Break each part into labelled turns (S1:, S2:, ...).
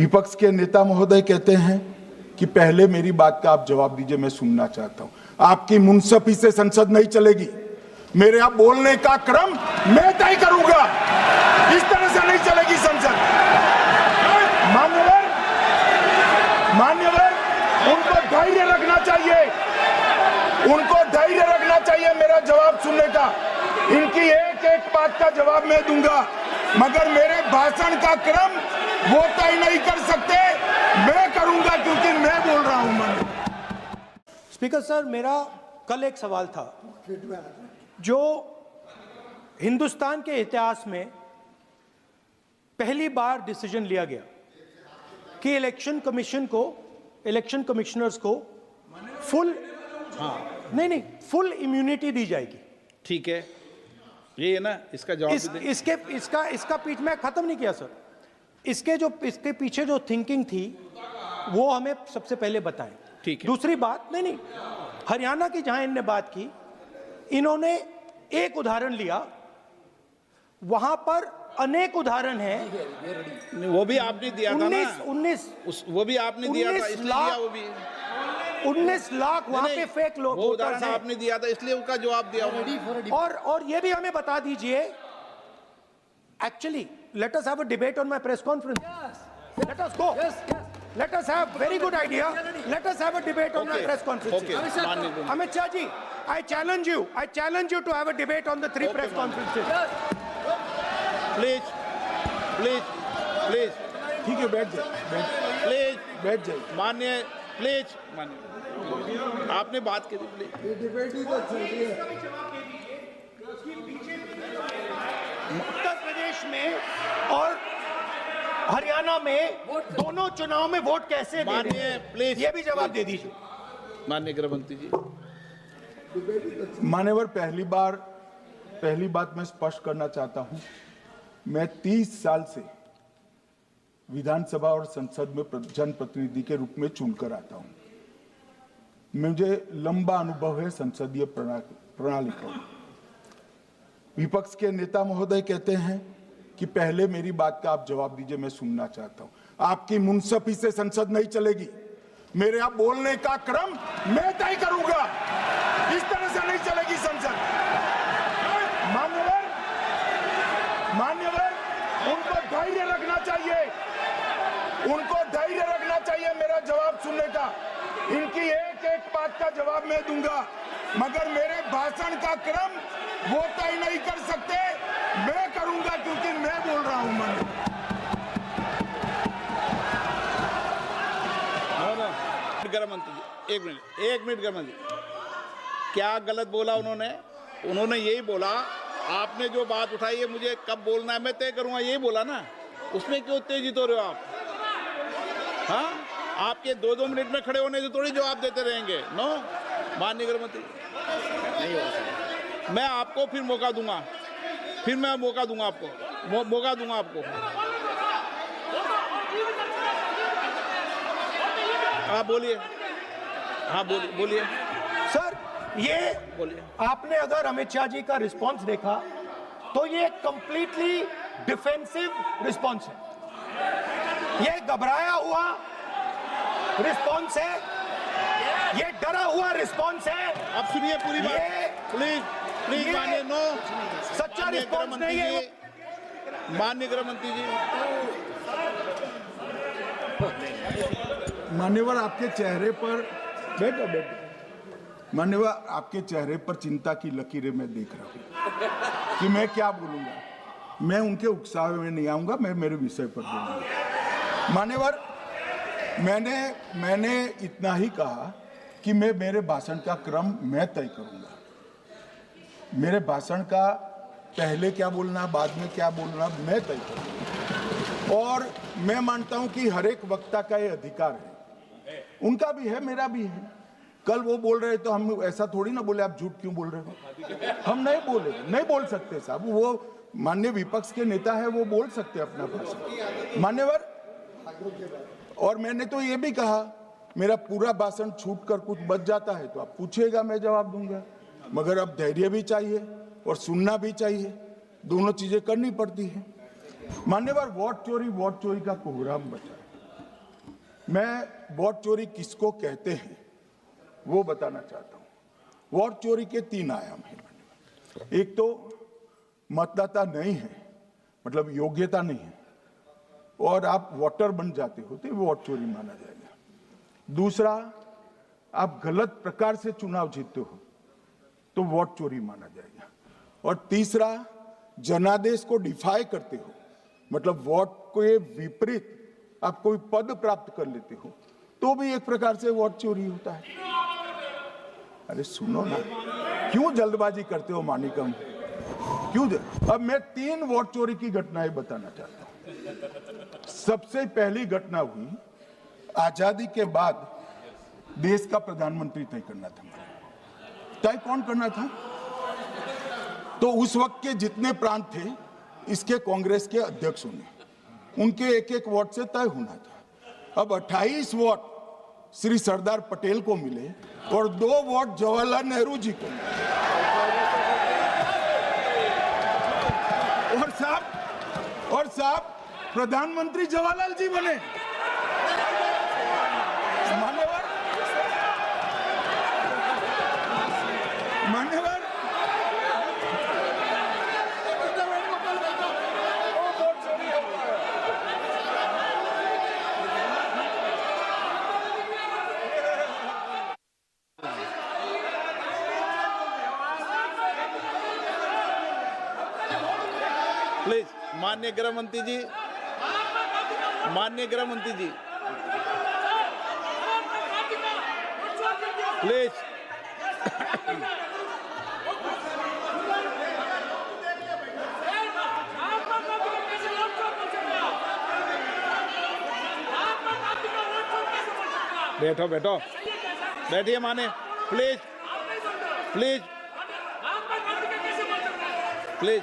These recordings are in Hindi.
S1: विपक्ष के नेता महोदय कहते हैं कि पहले मेरी बात का आप जवाब दीजिए, मैं सुनना चाहता हूं। आपकी मुनसफी से संसद नहीं चलेगी। मेरे आप बोलने का क्रम मैं तय करूंगा। इस तरह से नहीं चलेगी संसद। मान्यवर, उनको धैर्य रखना चाहिए, उनको धैर्य रखना चाहिए मेरा जवाब सुनने का। इनकी एक एक बात का जवाब मैं दूंगा, मगर मेरे भाषण का क्रम वो तय नहीं कर सकते, मैं करूंगा क्योंकि मैं बोल रहा हूं।
S2: स्पीकर सर, मेरा कल एक सवाल था जो हिंदुस्तान के इतिहास में पहली बार डिसीजन लिया गया कि इलेक्शन कमिश्नर्स को फुल फुल इम्यूनिटी दी जाएगी।
S3: ठीक है, ये है ना, इसका जवाब
S2: इसका पीठ में खत्म नहीं किया सर। इसके पीछे जो थिंकिंग थी वो हमें सबसे पहले बताएं।
S3: ठीक है।
S2: दूसरी बात, नहीं, हरियाणा की जहां इन्होंने बात की, इन्होंने एक उदाहरण लिया, वहां पर अनेक उदाहरण हैं।
S3: वो भी आपने दिया था ना,
S2: 19
S3: वो भी आपने दिया था, इसलिए दिया वो भी
S2: 19 लाख वहां पे फेक लोग,
S3: वो उदाहरण आपने दिया था, इसलिए उसका जवाब दिया।
S2: और ये भी हमें बता दीजिए, actually let us have a debate on my press conference. Let us go. Let us have very good idea. Let us have a debate on my press conference. Amit Shah ji, I challenge you to have a debate on the 3 press conferences.
S3: Please.
S1: ठीक है, बैठ जाइए।
S3: माननीय, प्लीज माननीय, आपने बात की थी, प्लीज।
S2: उत्तर प्रदेश में और हरियाणा में दोनों चुनाव में वोट कैसे दे रहे हैं,
S3: प्लीज
S2: ये भी जवाब दे दीजिए।
S3: माननीय गृह मंत्री जी।
S1: मान्यवर, पहली बात मैं स्पष्ट करना चाहता हूं, मैं 30 साल से विधानसभा और संसद में जनप्रतिनिधि के रूप में चुनकर आता हूं। मुझे लंबा अनुभव है संसदीय प्रणाली का। विपक्ष के नेता महोदय कहते हैं कि पहले मेरी बात का आप जवाब दीजिए, मैं सुनना चाहता हूं। आपकी मुनसफी से संसद नहीं चलेगी। मेरे आप बोलने का क्रम मैं तय करूंगा। इस तरह से नहीं चलेगी संसद। मान्यवर, उनको धैर्य रखना चाहिए, मेरा जवाब सुनने का। इनकी एक एक बात का जवाब मैं दूंगा, मगर मेरे भाषण का क्रम वो तय नहीं कर सकते, मैं करूंगा क्योंकि मैं बोल रहा हूं।
S3: गृह मंत्री जी, एक मिनट गृह मंत्री, क्या गलत बोला उन्होंने यही बोला, आपने जो बात उठाई है मुझे कब बोलना है मैं तय करूंगा, यही बोला ना। उसमें क्यों उत्तेजित हो रहे हो आप? हाँ, आपके 2-2 मिनट में खड़े होने से थोड़ी जवाब देते रहेंगे। नो, माननीय गृह मंत्री, नहीं होगा। मैं आपको फिर मौका दूंगा, आपको हाँ बोलिए, बोलिए
S2: सर। ये
S3: बोलिए।
S2: आपने अगर अमित शाह जी का रिस्पांस देखा तो ये कंप्लीटली डिफेंसिव रिस्पांस है, ये घबराया हुआ रिस्पांस है, ये डरा हुआ रिस्पांस है।
S3: अब सुनिए पूरी बात, प्लीज मानिए। नो,
S2: सच्चा रिस्पांस नहीं है।
S3: माननीय गृह मंत्री जी।
S1: मान्यवर, आपके चेहरे पर बैठो। मान्यवर, आपके चेहरे पर चिंता की लकीरें मैं देख रहा हूं कि मैं क्या बोलूंगा। मैं उनके उकसावे में नहीं आऊंगा, मैं मेरे विषय पर बोलूंगा। मान्यवर, मैंने इतना ही कहा कि मेरे भाषण का क्रम मैं तय करूंगा। मेरे भाषण का पहले क्या बोलना, बाद में क्या बोलना, मैं तय करूंगा। और मैं मानता हूं कि हर एक वक्ता का ये अधिकार है, उनका भी है, मेरा भी है। कल वो बोल रहे तो हम ऐसा थोड़ी ना बोले आप झूठ क्यों बोल रहे हो, हम नहीं बोल सकते साहब। वो माननीय विपक्ष के नेता है, वो बोल सकते अपना भाषण। मान्यवर, और मैंने तो ये भी कहा, मेरा पूरा भाषण छूट कर कुछ बच जाता है तो आप पूछिएगा, मैं जवाब दूंगा। मगर अब धैर्य भी चाहिए और सुनना भी चाहिए, दोनों चीजें करनी पड़ती है। मान्यवर, वोट चोरी का कोहराम बचा। मैं वोट चोरी किसको कहते हैं वो बताना चाहता हूं। वोट चोरी के 3 आयाम हैं। एक तो मतदाता नहीं है, मतलब योग्यता नहीं है, और आप वोटर बन जाते हो तो वोट चोरी माना जाएगा। दूसरा, आप गलत प्रकार से चुनाव जीतते हो तो वोट चोरी माना जाएगा। और तीसरा, जनादेश को डिफाई करते हो, मतलब वोट के विपरीत आप कोई पद प्राप्त कर लेते हो तो भी एक प्रकार से वोट चोरी होता है। अरे सुनो ना, क्यों जल्दबाजी करते हो मानिकम, क्यों? अब मैं 3 वोट चोरी की घटनाएं बताना चाहता हूं। सबसे पहली घटना हुई आजादी के बाद देश का प्रधानमंत्री तय करना था। तय कौन करना था? तो उस वक्त के जितने प्रांत थे इसके कांग्रेस के अध्यक्षों ने, उनके एक एक वोट से तय होना था। अब 28 वोट श्री सरदार पटेल को मिले और 2 वोट जवाहरलाल नेहरू जी को मिले। और साहब प्रधानमंत्री जवाहरलाल जी बने। मान्यवर
S3: प्लीज, माननीय गृह मंत्री जी, माननीय गृह मंत्री जी, प्लीज। बैठो बैठो, बैठिए माने, प्लीज प्लीज प्लीज।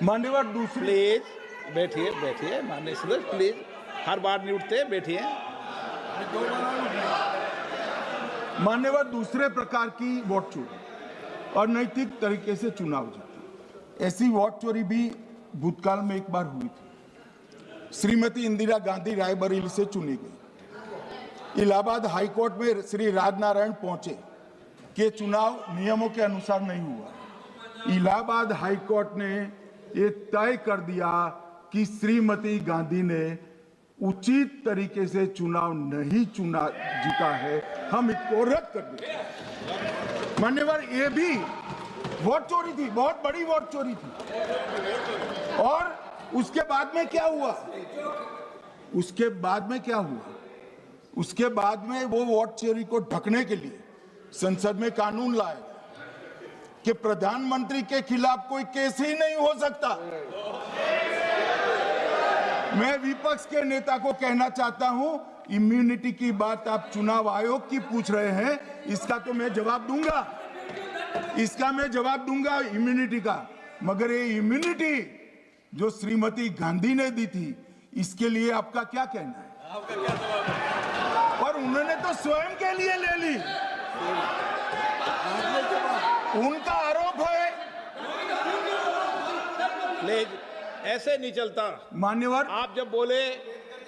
S1: मान्यवर दूसरी,
S3: प्लीज बैठिए बैठिए माननीय सदस्य, प्लीज, हर बार नहीं उठते, बैठिए।
S1: मान्यवर दूसरे प्रकार की वोट चोरी और नैतिक तरीके से चुनाव जीतना, ऐसी वोट चोरी भी भूतकाल में एक बार हुई थी। श्रीमती इंदिरा गांधी रायबरेली से चुनी गई। इलाहाबाद हाईकोर्ट में श्री राजनारायण पहुंचे कि चुनाव नियमों के अनुसार नहीं हुआ। इलाहाबाद हाईकोर्ट ने ये तय कर दिया कि श्रीमती गांधी ने उचित तरीके से चुनाव नहीं जीता है, हम इसको रद्द कर दें। मान्यवर, ये भी वोट चोरी थी, बहुत बड़ी वोट चोरी थी। और उसके बाद में क्या हुआ? उसके बाद में वो वोट चोरी को ढकने के लिए संसद में कानून लाए कि प्रधानमंत्री के खिलाफ कोई केस ही नहीं हो सकता। मैं विपक्ष के नेता को कहना चाहता हूं, इम्यूनिटी की बात आप चुनाव आयोग की पूछ रहे हैं, इसका तो मैं जवाब दूंगा, इम्यूनिटी का। मगर ये इम्यूनिटी जो श्रीमती गांधी ने दी थी, इसके लिए आपका क्या कहना है? और उन्होंने तो स्वयं के लिए ले ली। उनका आरोप है।
S3: प्लीज, ऐसे नहीं चलता
S1: मान्यवर।
S3: आप जब बोले,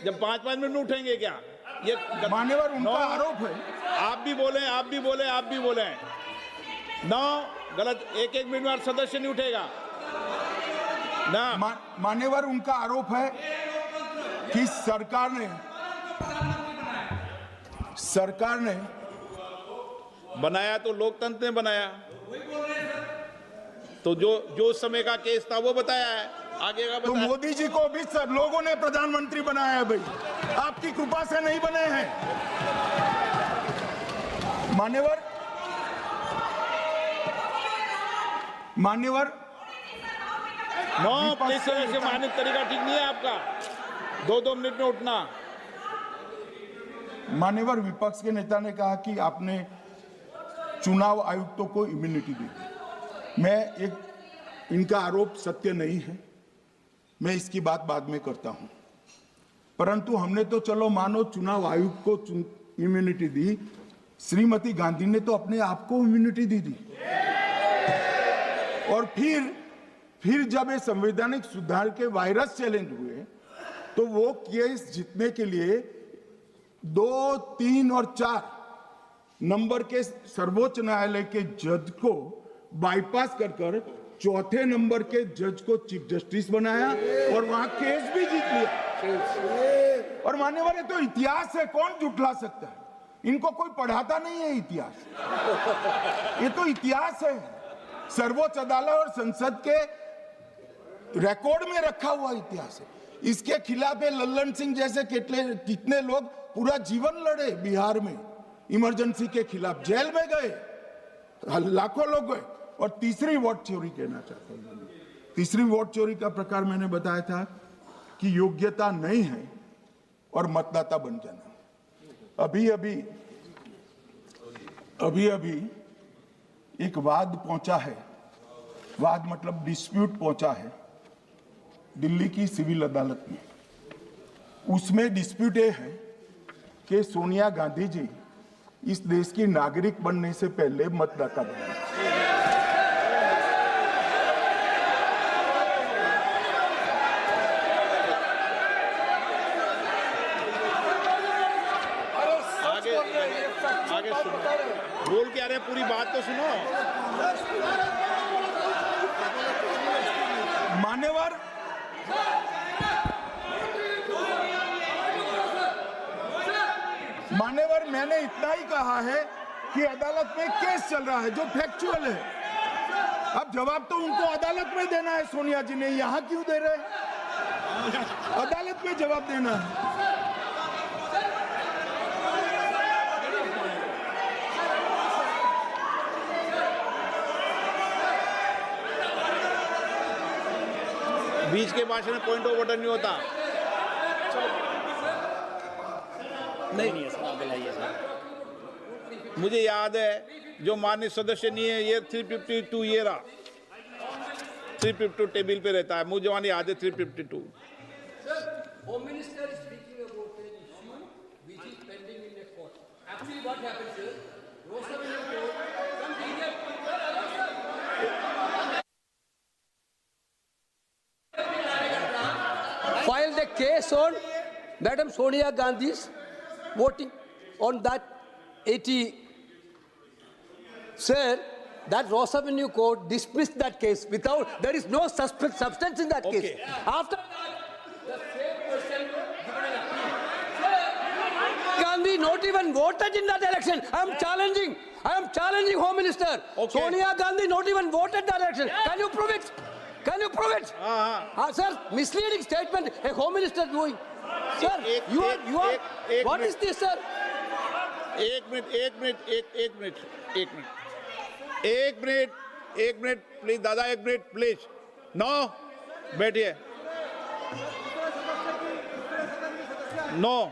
S3: जब 5-5 मिनट उठेंगे क्या? ये
S1: मान्यवर, उनका आरोप है।
S3: आप भी बोले। नो, गलत। 1-1 मिनट में सदस्य नहीं उठेगा ना।
S1: मान्यवर, उनका आरोप है कि सरकार ने
S3: बनाया तो लोकतंत्र ने बनाया, तो जो समय का केस था वो बताया है, आगे का
S1: तो
S3: बताया।
S1: मोदी जी को भी सब लोगों ने प्रधानमंत्री बनाया है भाई, आपकी कृपा से नहीं बने हैं। मान्यवर,
S3: नो प्लीज, ऐसे माननीय तरीका ठीक नहीं है आपका, 2-2 मिनट में उठना।
S1: मान्यवर, विपक्ष के नेता ने कहा कि आपने चुनाव आयुक्तों को इम्यूनिटी दी। इनका आरोप सत्य नहीं है, मैं इसकी बात बाद में करता हूं। परंतु हमने तो चलो मानो चुनाव आयुक्त को इम्यूनिटी दी, श्रीमती गांधी ने तो अपने आप को इम्यूनिटी दी। और फिर फिर जब ये संवैधानिक सुधार के वायरस चैलेंज हुए तो वो केस जीतने के लिए 2, 3 और 4 नंबर के सर्वोच्च न्यायालय के जज को बाईपास कर चौथे नंबर के जज को चीफ जस्टिस बनाया और वहां केस भी जीत लिया। और मान्यवर, तो इतिहास है, कौन जुटला सकता है? इनको कोई पढ़ाता नहीं है इतिहास, ये तो इतिहास है, सर्वोच्च अदालत और संसद के रिकॉर्ड में रखा हुआ इतिहास है। इसके खिलाफ लल्लन सिंह जैसे कितने लोग पूरा जीवन लड़े बिहार में, इमरजेंसी के खिलाफ जेल में गए, लाखों लोग गए। और तीसरी वोट चोरी कहना चाहता हूं, तीसरी वोट चोरी का प्रकार मैंने बताया था कि योग्यता नहीं है और मतदाता बन जाना। अभी एक वाद पहुंचा है, वाद मतलब डिस्प्यूट पहुंचा है दिल्ली की सिविल अदालत में। उसमें डिस्प्यूट ये है कि सोनिया गांधी जी इस देश की नागरिक बनने से पहले मतदाता बने।
S3: आगे सुनो, बोल के आ रहे, पूरी बात तो सुनो।
S1: मान्यवर, मैंने इतना ही कहा है कि अदालत में केस चल रहा है जो फैक्चुअल है। अब जवाब तो उनको अदालत में देना है, सोनिया जी ने यहां क्यों दे रहे? अदालत में जवाब देना है।
S3: बीच के भाषण में पॉइंट ऑफ ऑर्डर नहीं होता। नहीं है सर, मुझे याद है जो माननीय सदस्य नहीं है, ये 352 ये रहा, 352 टेबल पे रहता है, मुझे वहां याद है 352।
S4: Home Minister is speaking about an issue which is pending in the court. Actually, what happens is, Rosavini court, some senior filed a case on Madam Sonia Gandhi's voting on that 80. Sir, that Ross Avenue court dismissed that case without, there is no substance in that case. After that, the same person given an appeal. Gandhi not even voted in that election. I am challenging Home Minister.
S3: Okay.
S4: Sonia Gandhi not even voted that election. Can you prove it? Can you prove it? Sir, misleading statement a Home Minister doing. Sir, you are. What is this, sir?
S3: एक मिनट प्लीज दादा, एक मिनट प्लीज। नो, बैठिए। नो,